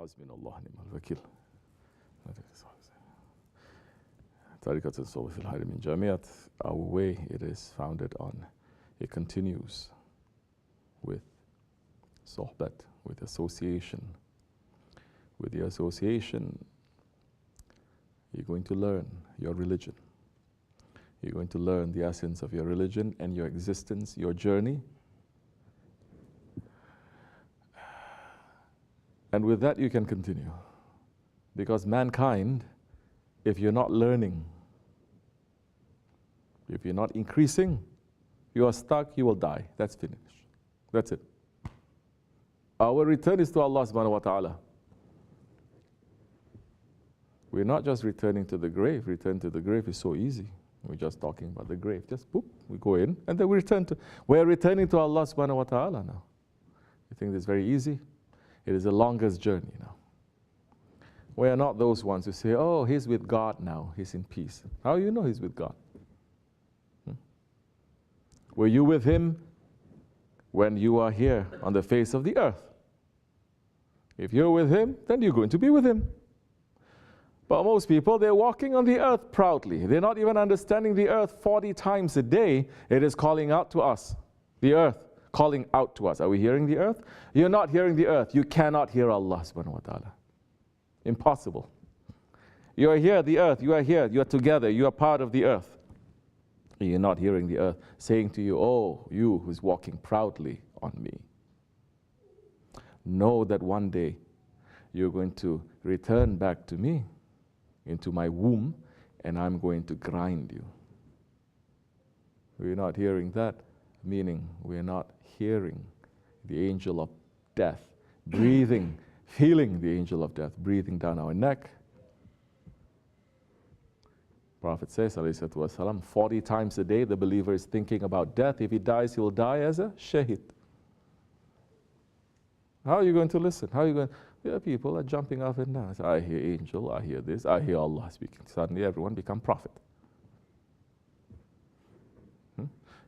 Hasbunallah ni'mal wakil. Tariqat al-Sulh fil Hayr min Jamiat, our way, it is founded on, it continues with sohbat, with association. With the association, you're going to learn your religion. You're going to learn the essence of your religion and your existence, your journey. And with that you can continue. Because mankind, if you're not learning, if you're not increasing, you are stuck, you will die. That's finished. That's it. Our return is to Allah subhanahu wa ta'ala. We're not just returning to the grave. Return to the grave is so easy. We're just talking about the grave. Just boop, we go in and then we return to, we're returning to Allah subhanahu wa ta'ala now. You think this is very easy? It is the longest journey now. We are not those ones who say, oh, he's with God now, he's in peace. How do you know he's with God? Were you with him when you are here on the face of the earth? If you're with him, then you're going to be with him. But most people, they're walking on the earth proudly. They're not even understanding the earth 40 times a day. It is calling out to us. The earth calling out to us. Are we hearing the earth? You're not hearing the earth. You cannot hear Allah subhanahu wa ta'ala. Impossible. You are here, the earth. You are here. You are together. You are part of the earth. You're not hearing the earth saying to you, oh, you who's walking proudly on me. Know that one day you're going to return back to me, into my womb, and I'm going to grind you. We're not hearing that, meaning we're not hearing the angel of death breathing, feeling the angel of death breathing down our neck. Prophet says, ﷺ, 40 times a day the believer is thinking about death. If he dies, he will die as a shaykh. How are you going to listen? How are you going? Yeah, people are jumping up and down. I hear angel, I hear this, I hear Allah speaking. Suddenly everyone become prophet.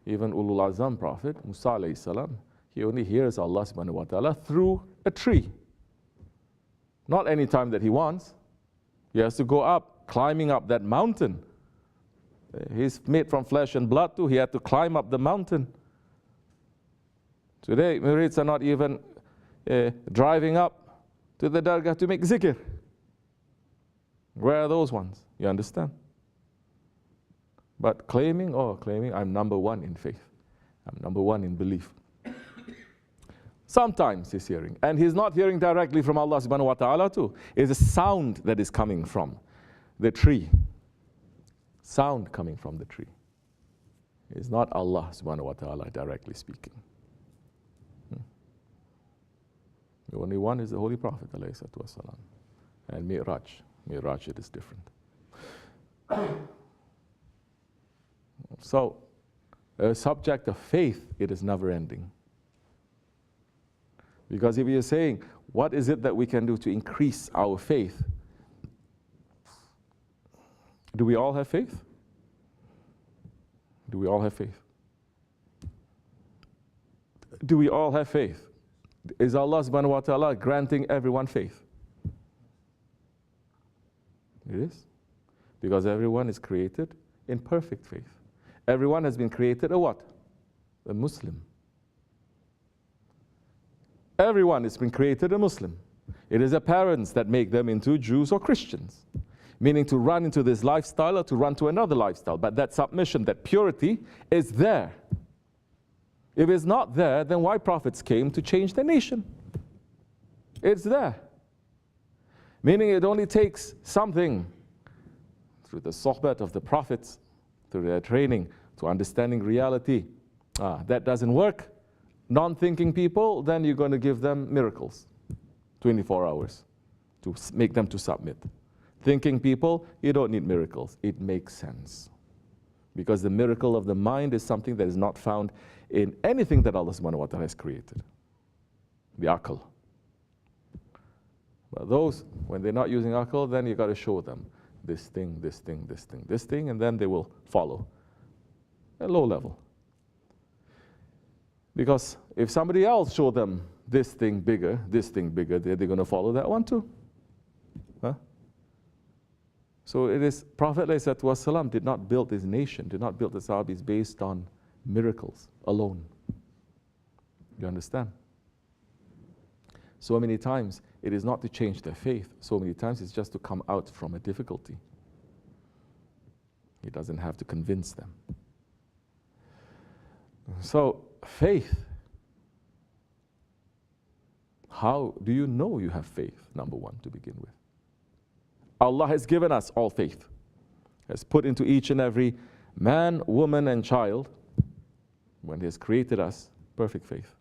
Even Ulul Azam Prophet, Musa alayhi salam, he only hears Allah subhanahu wa ta'ala through a tree. Not any time that he wants. He has to go up, climbing up that mountain. He's made from flesh and blood too. He had to climb up the mountain. Today, murids are not even driving up to the Dergah to make zikr. Where are those ones? You understand? But claiming, I'm number one in faith. I'm number one in belief. Sometimes he's hearing. And he's not hearing directly from Allah subhanahu wa ta'ala too. It's a sound that is coming from the tree. Sound coming from the tree. It's not Allah subhanahu wa ta'ala directly speaking. The only one is the Holy Prophet alayhi salatu wasalam. And Mi'raj, it is different. So, a subject of faith, it is never ending. Because if you're saying, what is it that we can do to increase our faith? Do we all have faith? Do we all have faith? Do we all have faith? Is Allah subhanahu wa ta'ala granting everyone faith? It is. Because everyone is created in perfect faith. Everyone has been created a what? A Muslim. Everyone has been created a Muslim. It is the parents that make them into Jews or Christians. Meaning to run into this lifestyle or to run to another lifestyle. But that submission, that purity is there. If it's not there, then why prophets came to change the nation? It's there. Meaning it only takes something through the sohbat of the prophets, through their training, to understanding reality. That doesn't work. Non-thinking people, then you're going to give them miracles. 24 hours to make them to submit. Thinking people, you don't need miracles. It makes sense. Because the miracle of the mind is something that is not found in anything that Allah subhanahu wa ta'ala has created. The aql. But those, when they're not using aql, then you got to show them this thing, this thing, this thing, this thing, and then they will follow. At low level. Because if somebody else showed them this thing bigger, they're going to follow that one too. Huh? So it is, Prophet ﷺ did not build his nation, did not build the Sahabis based on miracles alone. You understand? So many times, it is not to change their faith. So many times, it's just to come out from a difficulty. He doesn't have to convince them. So, faith. How do you know you have faith? Number one, to begin with. Allah has given us all faith. Has put into each and every man, woman, and child, when He has created us, perfect faith.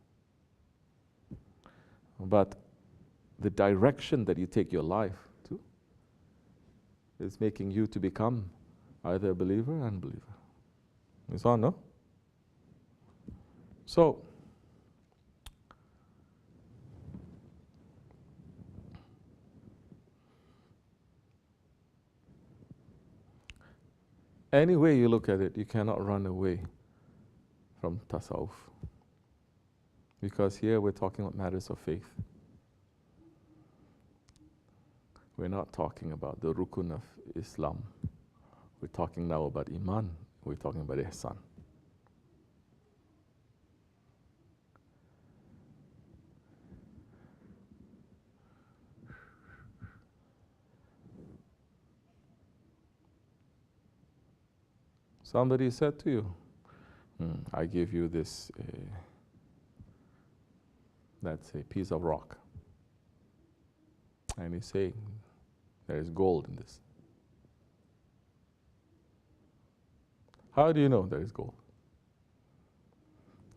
But the direction that you take your life to is making you to become either a believer or unbeliever. Is that no? So, any way you look at it, you cannot run away from tasawwuf. Because here we're talking about matters of faith. We're not talking about the rukun of Islam. We're talking now about iman. We're talking about ihsan. Somebody said to you, I give you this, that's a piece of rock. And he's saying, there is gold in this. How do you know there is gold?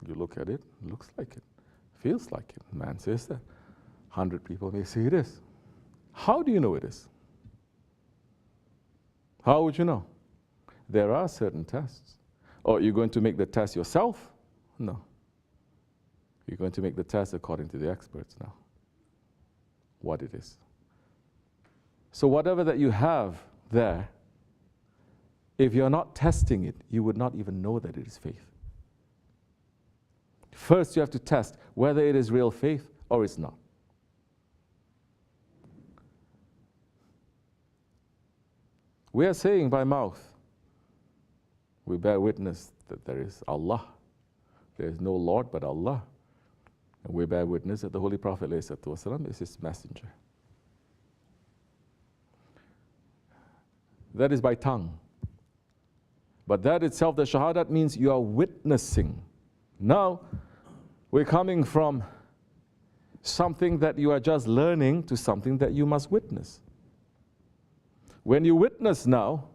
You look at it, looks like it, feels like it. Man says that. 100 people may say it is. How do you know it is? How would you know? There are certain tests. Or you're going to make the test yourself? No. You're going to make the test according to the experts now. What it is. So whatever that you have there, if you're not testing it, you would not even know that it is faith. First you have to test whether it is real faith or it's not. We are saying by mouth, we bear witness that there is Allah. There is no Lord but Allah. And we bear witness that the Holy Prophet ﷺ is His messenger. That is by tongue. But that itself, the shahadat, means you are witnessing. Now, we're coming from something that you are just learning to something that you must witness. When you witness now,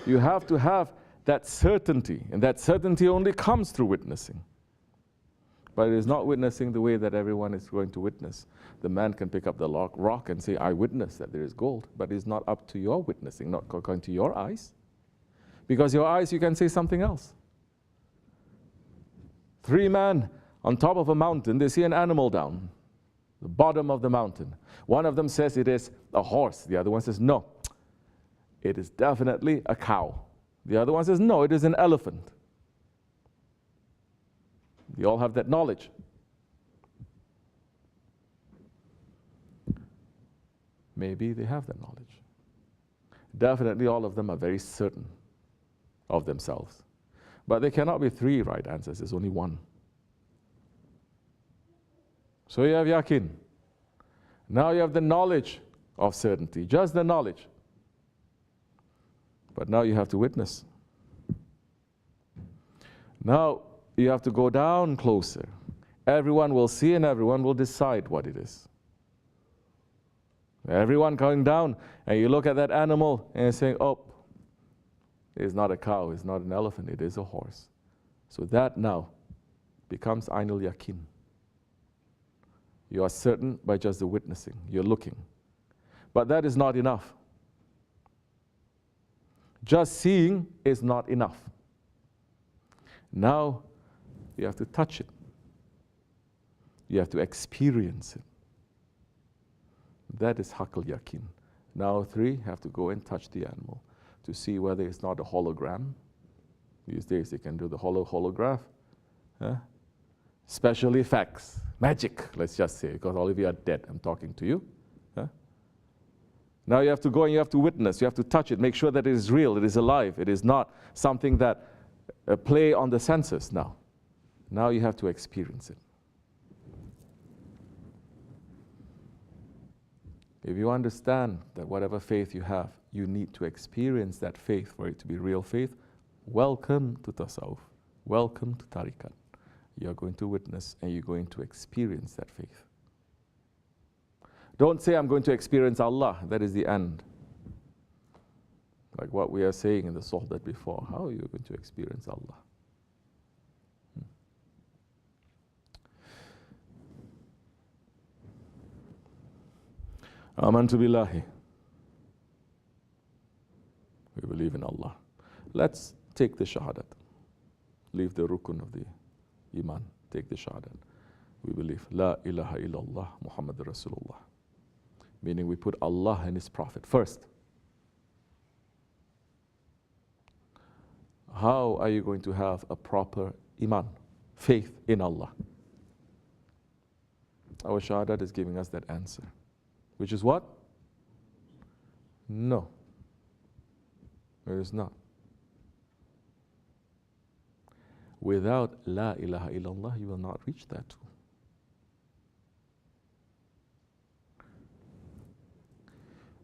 you have to have that certainty, and that certainty only comes through witnessing. But it is not witnessing the way that everyone is going to witness. The man can pick up the rock and say, I witness that there is gold, but it's not up to your witnessing, not according to your eyes. Because your eyes, you can say something else. 3 men on top of a mountain, they see an animal down the bottom of the mountain. One of them says it is a horse. The other one says, no, it is definitely a cow. The other one says, no, it is an elephant. You all have that knowledge. Maybe they have that knowledge. Definitely all of them are very certain of themselves. But there cannot be 3 right answers, there's only one. So you have yaqeen. Now you have the knowledge of certainty, just the knowledge. But now you have to witness. Now you have to go down closer. Everyone will see and everyone will decide what it is. Everyone going down, and you look at that animal and you're saying, oh, it's not a cow, it's not an elephant, it is a horse. So that now becomes Ainul Yaqeen. You are certain by just the witnessing, you're looking. But that is not enough. Just seeing is not enough. Now you have to touch it. You have to experience it. That is Haqqul Yaqeen. Now 3 have to go and touch the animal to see whether it's not a hologram. These days they can do the holograph. special effects, magic, let's just say, because all of you are dead. I'm talking to you. Huh? Now you have to go and you have to witness, you have to touch it, make sure that it is real, it is alive, it is not something that play on the senses now. Now you have to experience it. If you understand that whatever faith you have, you need to experience that faith for it to be real faith, welcome to Tasawwuf, welcome to Tariqat. You're going to witness and you're going to experience that faith. Don't say, I'm going to experience Allah, that is the end. Like what we are saying in the Sohbat before, how are you going to experience Allah? Amantu billahi. We believe in Allah. Let's take the shahadat. Leave the rukun of the iman. Take the shahadat. We believe La ilaha illallah Muhammad Rasulullah. Meaning we put Allah and His Prophet first. How are you going to have a proper iman, faith in Allah? Our shahadat is giving us that answer. Which is what? No. It is not. Without La ilaha illallah, you will not reach that too.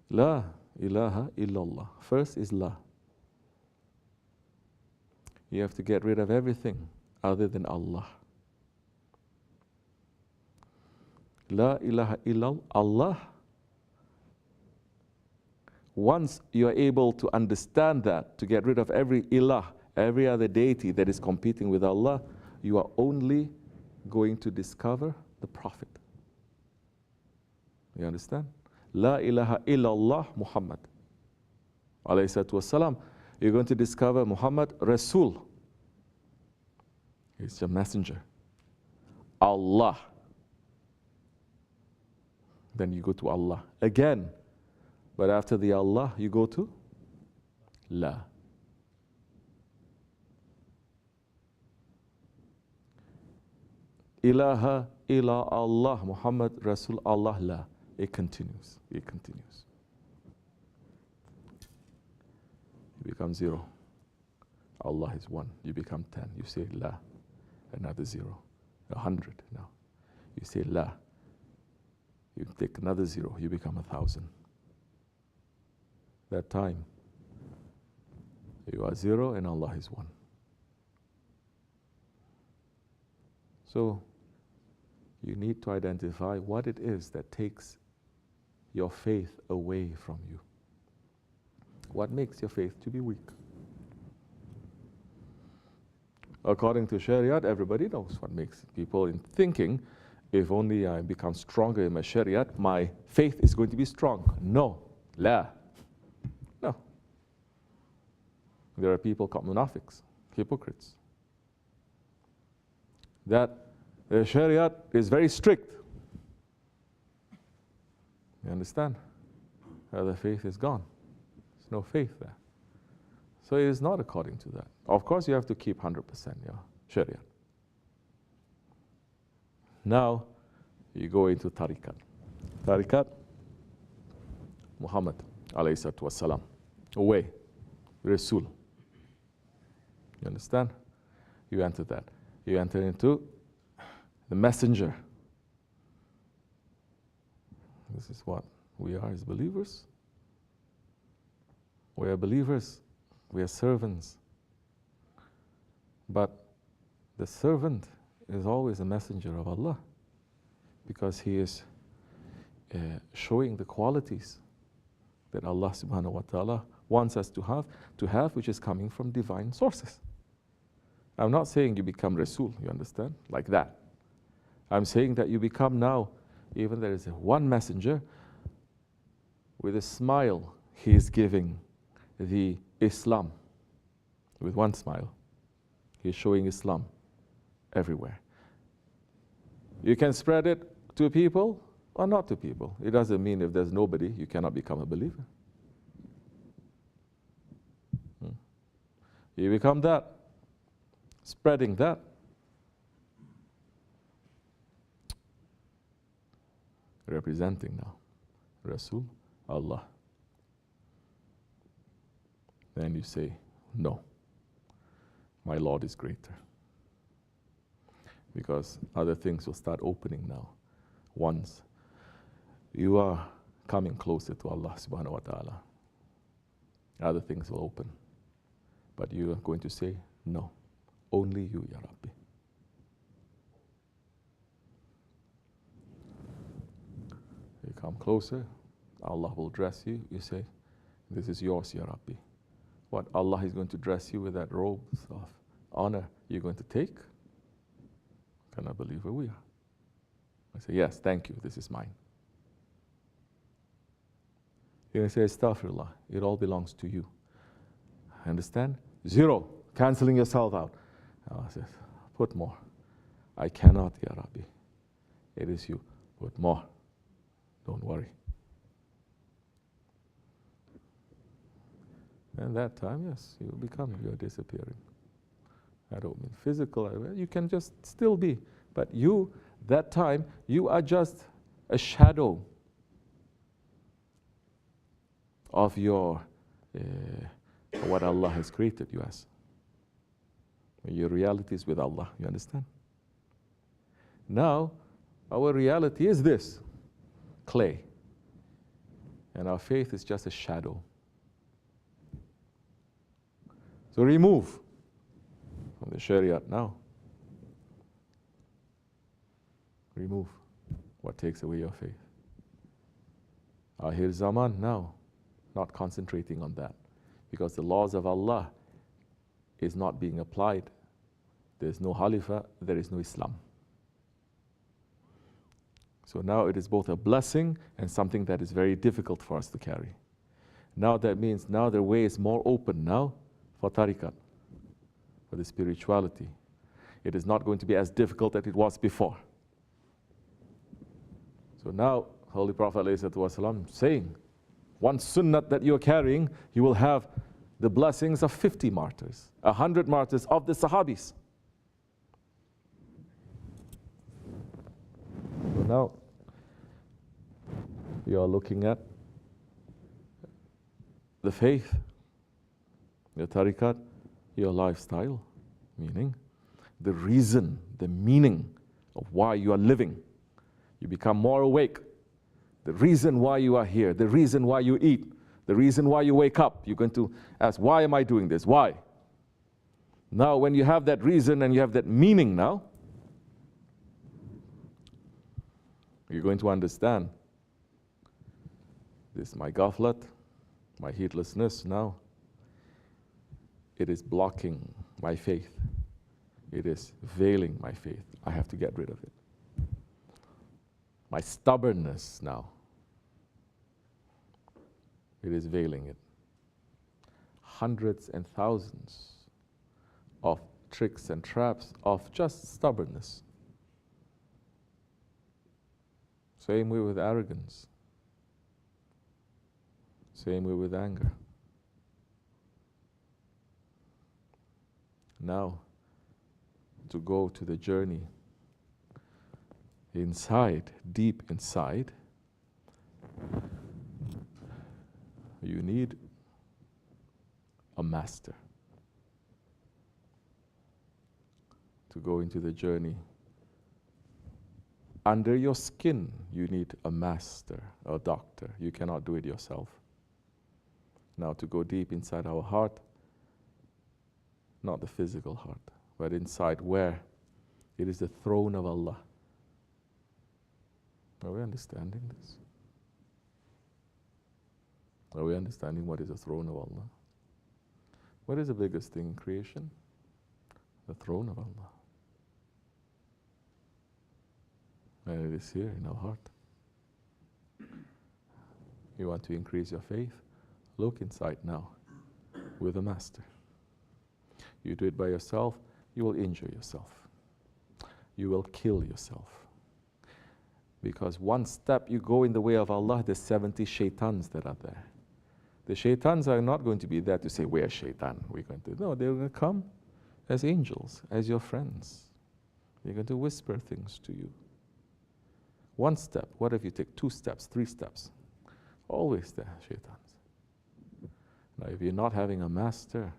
La ilaha illallah. First is La. You have to get rid of everything other than Allah. La ilaha illallah. Allah. Once you are able to understand that, to get rid of every ilah, every other deity that is competing with Allah, you are only going to discover the Prophet. You understand? La ilaha illallah Muhammad. Alayhi salatu wassalam. You're going to discover Muhammad Rasul. He's a messenger. Allah. Then you go to Allah again. But after the Allah, you go to La. Ilaha illa Allah Muhammad Rasul Allah La. It continues. It continues. You become 0. Allah is 1. You become 10. You say La. Another 0. 100 now. You say La. You take another 0. You become 1,000. That time, you are 0 and Allah is 1. So, you need to identify what it is that takes your faith away from you. What makes your faith to be weak? According to Shariat, everybody knows what makes people in thinking, if only I become stronger in my Shariat, my faith is going to be strong. No. La. No. There are people called munafiqs, hypocrites. That the Shariat is very strict. You understand? The faith is gone. There's no faith there. So it is not according to that. Of course, you have to keep 100% your Shariat. Now, you go into Tariqat. Tariqat, Muhammad, alayhi salatu wassalam, away, Rasul. You understand? You enter that. You enter into the messenger. This is what we are as believers. We are believers. We are servants. But the servant is always a messenger of Allah, because he is showing the qualities that Allah subhanahu wa ta'ala wants us to have, which is coming from divine sources. I'm not saying you become Rasul, you understand, like that. I'm saying that you become now, even there is one messenger, with a smile, he is giving the Islam. With one smile, he is showing Islam everywhere. You can spread it to people or not to people. It doesn't mean if there's nobody, you cannot become a believer. You become that, spreading that. representing now Rasul, Allah. Then you say, no, my Lord is greater. Because other things will start opening now. Once you are coming closer to Allah subhanahu wa ta'ala, other things will open. But you are going to say, no, only you, Ya Rabbi. You come closer, Allah will dress you. You say, this is yours, Ya Rabbi. What, Allah is going to dress you with that robes of honor you're going to take? Can I believe where we are? I say, yes, thank you, this is mine. You're going to say, astaghfirullah, it all belongs to you. Understand? Zero, canceling yourself out. Allah says, put more. I cannot, Ya Rabbi. It is you. Put more. Don't worry. And that time, yes, you are disappearing. I don't mean physical, you can just still be. But you, that time, you are just a shadow of your, what Allah has created you as. Your reality is with Allah, you understand? Now, our reality is this, clay. And our faith is just a shadow. So remove from the Shariat now. Remove what takes away your faith. Ahir Zaman now, not concentrating on that. Because the laws of Allah is not being applied. There is no Khalifah, there is no Islam. So now it is both a blessing and something that is very difficult for us to carry. Now that means now the way is more open now for tariqat, for the spirituality. It is not going to be as difficult as it was before. So now, Holy Prophet ﷺ saying, one sunnat that you're carrying, you will have the blessings of 50 martyrs, 100 martyrs of the Sahabis. So now, you are looking at the faith, your tariqat, your lifestyle, meaning the reason, the meaning of why you are living. You become more awake. The reason why you are here, the reason why you eat, the reason why you wake up. You're going to ask, why am I doing this? Why? Now, when you have that reason and you have that meaning now, you're going to understand this, my ghaflat, my heedlessness now, it is blocking my faith. It is veiling my faith. I have to get rid of it. My stubbornness now, it is veiling it. Hundreds and thousands of tricks and traps of just stubbornness. Same way with arrogance. Same way with anger. Now, to go to the journey inside, deep inside, you need a master. To go into the journey under your skin, you need a master, a doctor. You cannot do it yourself. Now, to go deep inside our heart, not the physical heart, but inside where it is the throne of Allah. Are we understanding this? Are we understanding what is the throne of Allah? What is the biggest thing in creation? The throne of Allah. And it is here in our heart. You want to increase your faith? Look inside now with a master. You do it by yourself, you will injure yourself. You will kill yourself. Because one step you go in the way of Allah, there's 70 shaitans that are there. The shaitans are not going to be there to say, we're shaitan. We're going to, no, they're going to come as angels, as your friends. They're going to whisper things to you. one step. What if you take 2 steps, 3 steps? Always there, shaitans. Now, if you're not having a master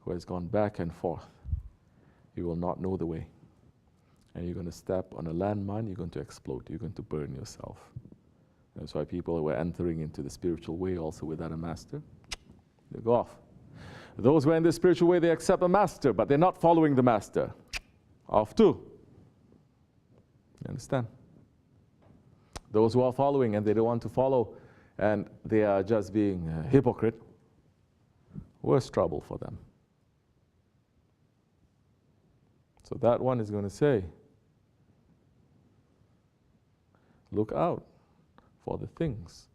who has gone back and forth, you will not know the way. And you're going to step on a landmine, you're going to explode, you're going to burn yourself. That's why people who are entering into the spiritual way also without a master, they go off. Those who are in the spiritual way, they accept a master, but they're not following the master. Off too. You understand? Those who are following and they don't want to follow and they are just being a hypocrite, worse trouble for them. So that one is going to say, look out for the things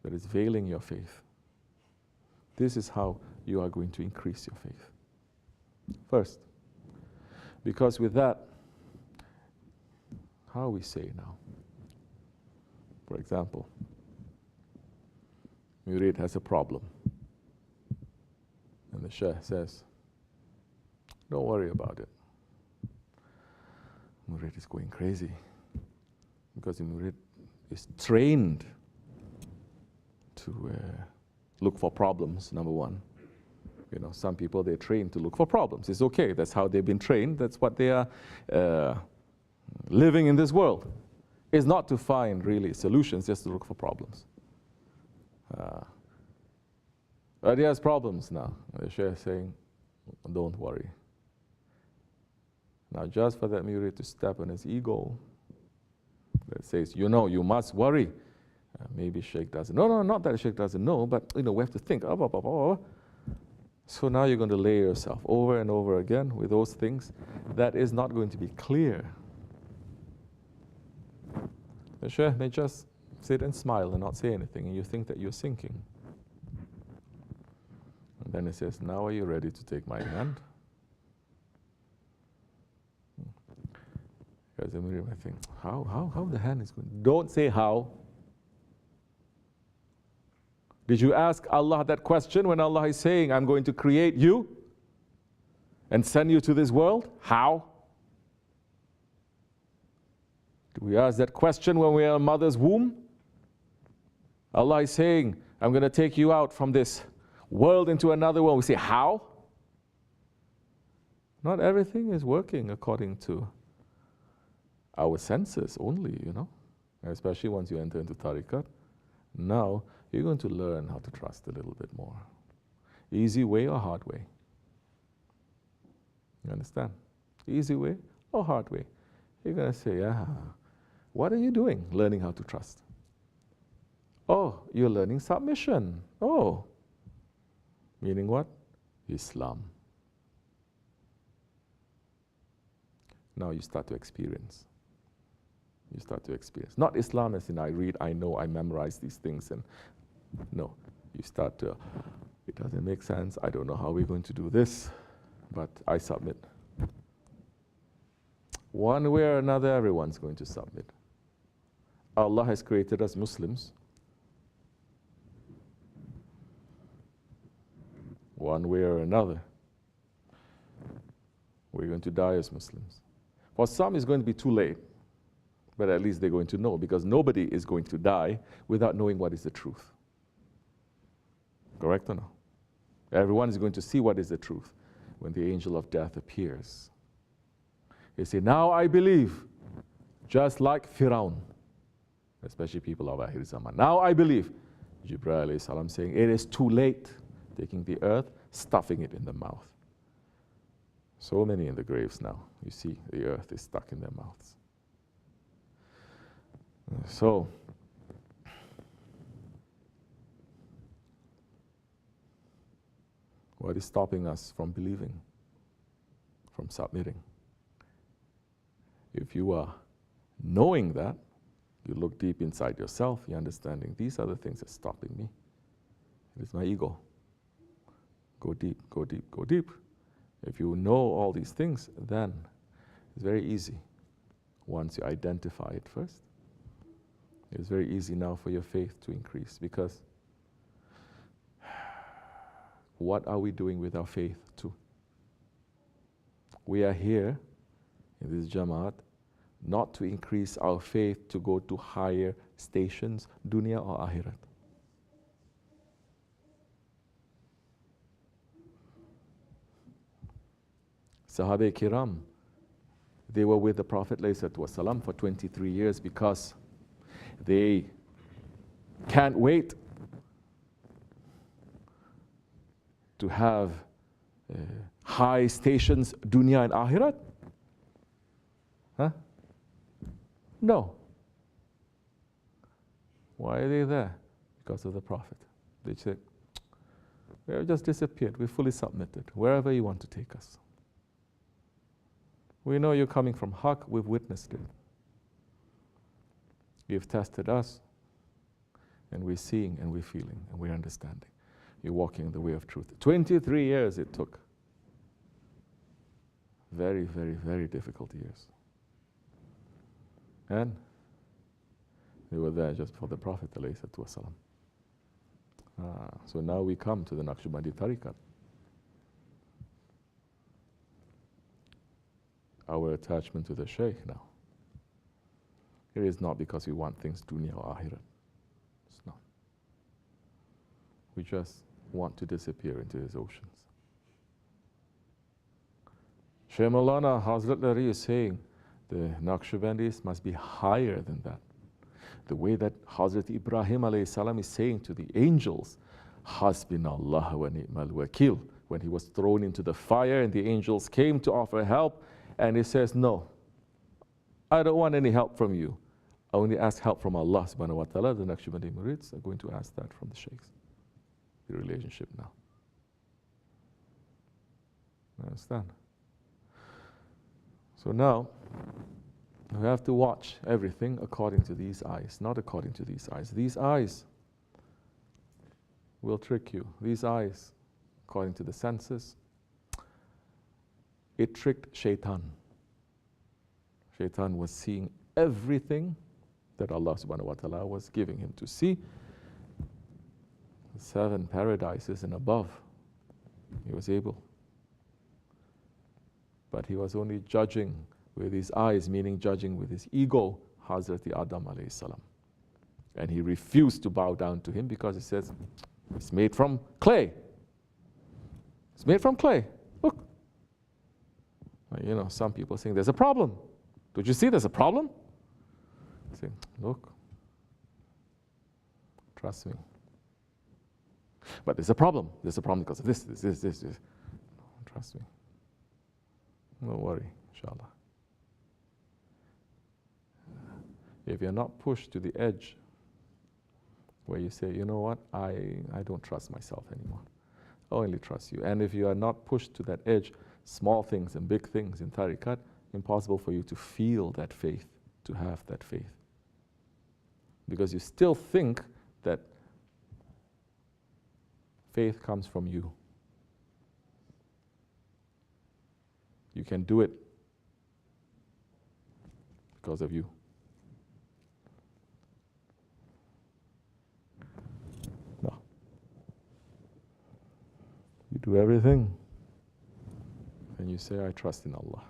that is veiling your faith. This is how you are going to increase your faith. First, because with that, how we say now? For example, Murid has a problem. And the Shaykh says, don't worry about it. Murid is going crazy. Because the Murid is trained to look for problems, number one. You know, some people, they're trained to look for problems. It's okay, that's how they've been trained. That's what they are living in this world. It's not to find really solutions, just to look for problems. But he has problems now. The Shaykh is saying, don't worry. Now just for that Murid to step on his ego, that says, you know, you must worry. Maybe Shaykh doesn't. No, not that Shaykh doesn't know, but you know, we have to think. So now you're going to lay yourself over and over again with those things. That is not going to be clear. The Shaykh may just sit and smile and not say anything, and you think that you're sinking. And then he says, now are you ready to take my hand? Because I think, how the hand is going? Don't say how. Did you ask Allah that question when Allah is saying, I'm going to create you and send you to this world? How? Do we ask that question when we are in mother's womb? Allah is saying, I'm going to take you out from this world into another world. We say, how? Not everything is working according to our senses only, you know, especially once you enter into tariqat. Now, you're going to learn how to trust a little bit more. Easy way or hard way? You understand? Easy way or hard way? You're going to say, what are you doing learning how to trust? Oh, you're learning submission. Oh, meaning what? Islam. Now you start to experience. You start to experience. Not Islam as in I read, I know, I memorize these things. And no, you start to, it doesn't make sense. I don't know how we're going to do this, but I submit. One way or another, everyone's going to submit. Allah has created us Muslims. One way or another, we're going to die as Muslims. For some, it's going to be too late. But at least they're going to know, because nobody is going to die without knowing what is the truth. Correct or no? Everyone is going to see what is the truth when the angel of death appears. They say, now I believe, just like Firaun, especially people of Akhir Zaman. Now I believe. Jibreel alayhi salam saying, it is too late, taking the earth, stuffing it in the mouth. So many in the graves now. You see, the earth is stuck in their mouths. So, what is stopping us from believing, from submitting? If you are knowing that, you look deep inside yourself, you're understanding, these are the things that are stopping me. It is my ego. Go deep, go deep, go deep. If you know all these things, then it's very easy. Once you identify it first, it's very easy now for your faith to increase, because what are we doing with our faith too? We are here in this Jamaat not to increase our faith to go to higher stations, dunya or akhirat. Sahabe-kiram, they were with the Prophet ﷺ for 23 years because they can't wait to have high stations, dunya and akhirat? Huh? No. Why are they there? Because of the Prophet. They said, we have just disappeared. We fully submitted. Wherever you want to take us. We know you're coming from Haqq. We've witnessed it. You've tested us. And we're seeing and we're feeling and we're understanding. You're walking the way of truth. 23 years it took. Very, very, very difficult years. And they were there just for the Prophet ﷺ. So now we come to the Nakshibendi tariqat. Our attachment to the Shaykh now. It is not because we want things dunya or akhirat. It's not. We just want to disappear into his oceans. Shaykh Maulana Hazrat Lari is saying the Naqshbandis must be higher than that. The way that Hazrat Ibrahim alayhi salam is saying to the angels, Hasbinallah wa ni'mal wakil, when he was thrown into the fire and the angels came to offer help, and he says, no, I don't want any help from you. I only ask help from Allah subhanahu wa ta'ala. The Naqshbandi Murids are going to ask that from the Shaykhs. The relationship now. Understand? So now, we have to watch everything according to these eyes, not according to these eyes. These eyes will trick you. These eyes, according to the senses, it tricked Shaitan. Shaitan was seeing everything that Allah subhanahu wa ta'ala was giving him to see. The 7 paradises and above, he was able. But he was only judging with his eyes, meaning judging with his ego, Hazrat Adam alayhi salam. And he refused to bow down to him because he says, it's made from clay. It's made from clay. Look. You know, some people saying there's a problem. Don't you see there's a problem? Say, look, trust me. But there's a problem. There's a problem because of this. Trust me. Don't worry, inshallah. If you're not pushed to the edge where you say, you know what, I don't trust myself anymore. I only trust you. And if you are not pushed to that edge, small things and big things in tariqat, impossible for you to feel that faith, to have that faith. Because you still think that faith comes from you. You can do it because of you. No. You do everything and you say, I trust in Allah.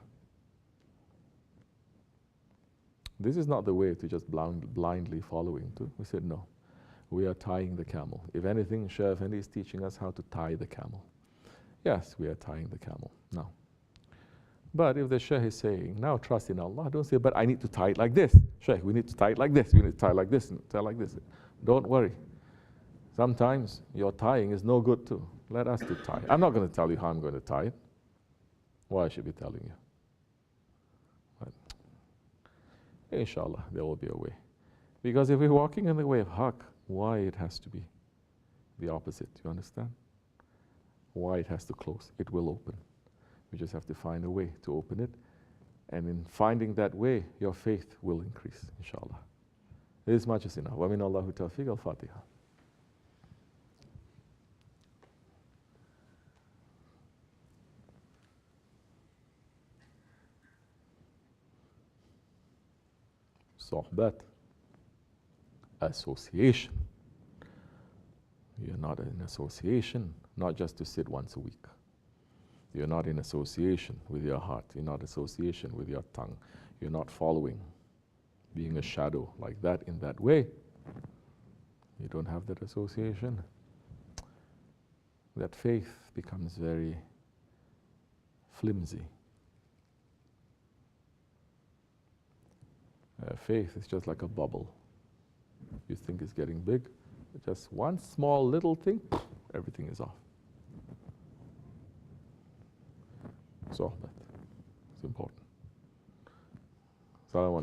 This is not the way to just blindly following. We said, no, we are tying the camel. If anything, Shaykh Efendi is teaching us how to tie the camel. Yes, we are tying the camel now. But if the Shaykh is saying, now trust in Allah, don't say, but I need to tie it like this. Shaykh, we need to tie it like this, we need to tie it like this, and tie it like this. Don't worry. Sometimes your tying is no good too. Let us to tie. I'm not going to tell you how I'm going to tie it. Why I should be telling you? But inshallah, there will be a way. Because if we're walking in the way of Haqq, why it has to be the opposite? You understand? Why it has to close? It will open. We just have to find a way to open it. And in finding that way, your faith will increase, inshallah. This much is enough. Wa min Allahu tawfiq al-Fatiha. Sohbat, association. You're not in association, not just to sit once a week. You're not in association with your heart. You're not in association with your tongue. you're not following, being a shadow like that in that way, you don't have that association, that faith becomes very flimsy. Faith is just like a bubble. You think it's getting big, but just one small little thing, everything is off. So that is important. Assalamu alaikum.